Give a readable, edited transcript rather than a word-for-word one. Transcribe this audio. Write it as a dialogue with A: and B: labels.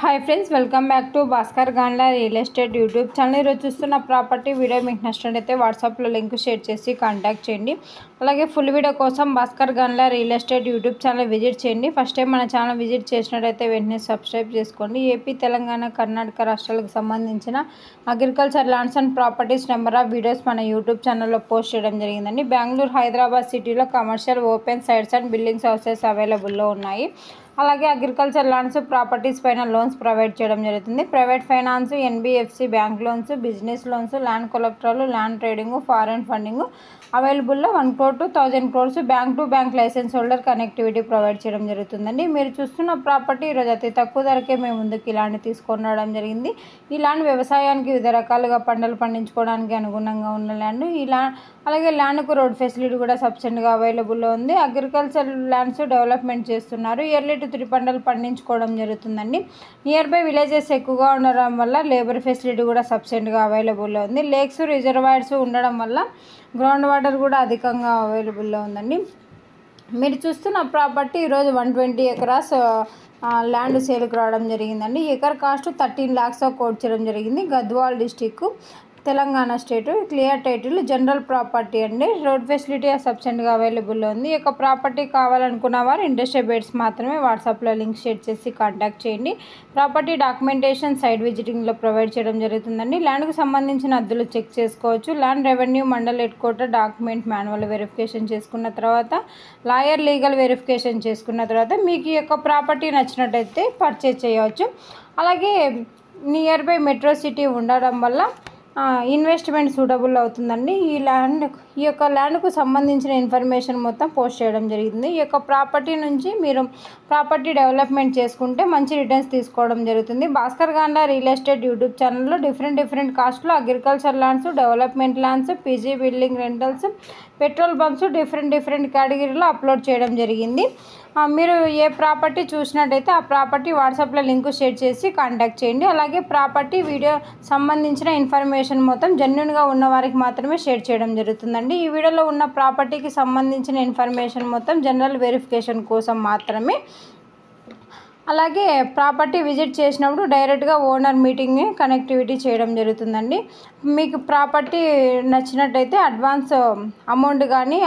A: Hi friends welcome back to Bhaskar Gandla real estate YouTube channel चूస్తున్న property video మీకు నచ్చినట్లయితే WhatsApp లో లింక్ షేర్ చేసి కాంటాక్ట్ చేయండి। అలాగే ఫుల్ వీడియో కోసం Bhaskar Gandla real estate YouTube channel visit చేయండి। ఫస్ట్ టైం మన ఛానల్ విజిట్ చేసినట్లయితే వెంటనే సబ్స్క్రైబ్ చేసుకోండి। ఏపీ తెలంగాణ కర్ణాటక రాష్ట్రాలకు సంబంధించిన agriculture lands and properties number of videos మన యూట్యూబ్ ఛానల్లో పోస్ట్ చేయడం జరిగిందండి। బెంగళూరు హైదరాబాద్ సిటీలో commercial open sites and buildings houses available లో ఉన్నాయి। అలాగే అగ్రికల్చర్ ల్యాండ్స్ ప్రాపర్టీస్ పైన లోన్స్ ప్రొవైడ్ చేయడం జరుగుతుంది। Private finance, NBFC bank loans, business loans, land కొలెక్టర్లు, ల్యాండ్ ట్రేడింగ్, ఫారెన్ ఫండింగ్ అవైలబుల్లో 1 crore to 1000 crores bank to bank licence holder connectivity provide చేయడం జరుగుతుందండి। మీరు చూస్తున్న ప్రాపర్టీ ఈరోజు అతి తక్కువ ధరకే మేము ముందుకు ఈ ల్యాండ్ తీసుకొని రావడం జరిగింది। ఈ ల్యాండ్ వ్యవసాయానికి వివిధ రకాలుగా పంటలు పండించుకోవడానికి అనుగుణంగా ఉన్న ల్యాండ్। ఈ అలాగే ల్యాండ్కు రోడ్ ఫెసిలిటీ కూడా సబ్సిడీగా అవైలబుల్లో ఉంది। అగ్రికల్చర్ ల్యాండ్స్ డెవలప్మెంట్ చేస్తున్నారు। ఇయర్లీ టు 3 పంటలు పండించుకోవడం జరుగుతుందండి। నియర్ బై విలేజెస్ ఎక్కువగా ఉండడం వల్ల లేబర్ ఫెసిలిటీ కూడా సబ్సిడీగా అవైలబుల్లో ఉంది। లేక్స్, రిజర్వాయర్స్ ఉండడం వల్ల గ్రౌండ్ వాటర్ కూడా అధికంగా అవైలబుల్లో ఉందండి। మీరు చూస్తున్న ప్రాపర్టీ ఈరోజు 120 acres ల్యాండ్ సేల్కి రావడం జరిగిందండి। ఎకర్ కాస్ట్ 13 lakhs కోట్ చేయడం జరిగింది। Gadwal district, Telangana state, clear title, general property అండి। రోడ్ ఫెసిలిటీ సబ్సిడీగా అవైలబుల్లో ఉంది। ఈ యొక్క ప్రాపర్టీ కావాలనుకున్న వారు ఇంట్రెస్టెడ్ బేట్స్ మాత్రమే వాట్సాప్లో లింక్ షేర్ చేసి కాంటాక్ట్ చేయండి। ప్రాపర్టీ డాక్యుమెంటేషన్ సైట్ విజిటింగ్లో ప్రొవైడ్ చేయడం జరుగుతుందండి। ల్యాండ్కు సంబంధించిన అద్దులు చెక్ చేసుకోవచ్చు। Land revenue mandal head quarter document manual verification చేసుకున్న తర్వాత, లాయర్ లీగల్ వెరిఫికేషన్ చేసుకున్న తర్వాత మీకు ఈ యొక్క ప్రాపర్టీ నచ్చినట్టయితే పర్చేజ్ చేయవచ్చు। అలాగే నియర్ బై మెట్రో సిటీ ఉండడం వల్ల ఇన్వెస్ట్మెంట్ సూటబుల్ అవుతుందండి। ఈ యొక్క ల్యాండ్కు సంబంధించిన ఇన్ఫర్మేషన్ మొత్తం పోస్ట్ చేయడం జరిగింది। ఈ యొక్క ప్రాపర్టీ నుంచి మీరు ప్రాపర్టీ డెవలప్మెంట్ చేసుకుంటే మంచి రిటర్న్స్ తీసుకోవడం జరుగుతుంది। Bhaskar Gandla real estate YouTube ఛానల్లో డిఫరెంట్ కాస్ట్లో agriculture lands, development lands, PG building rentals, petrol pumps different కేటగిరీలో అప్లోడ్ చేయడం జరిగింది। మీరు ఏ ప్రాపర్టీ చూసినట్టయితే ఆ ప్రాపర్టీ వాట్సాప్లో లింక్ షేర్ చేసి కాంటాక్ట్ చేయండి। అలాగే ప్రాపర్టీ వీడియో సంబంధించిన ఇన్ఫర్మేషన్ మొత్తం జెన్యూన్గా ఉన్న వారికి మాత్రమే షేర్ చేయడం జరుగుతుందండి। ఈ వీడియోలో ఉన్న ప్రాపర్టీకి సంబంధించిన ఇన్ఫర్మేషన్ మొత్తం జనరల్ వెరిఫికేషన్ కోసం మాత్రమే। అలాగే ప్రాపర్టీ విజిట్ చేసినప్పుడు డైరెక్ట్గా ఓనర్ మీటింగ్ కనెక్టివిటీ చేయడం జరుగుతుందండి। మీకు ప్రాపర్టీ నచ్చినట్టయితే అడ్వాన్స్ అమౌంట్ కానీ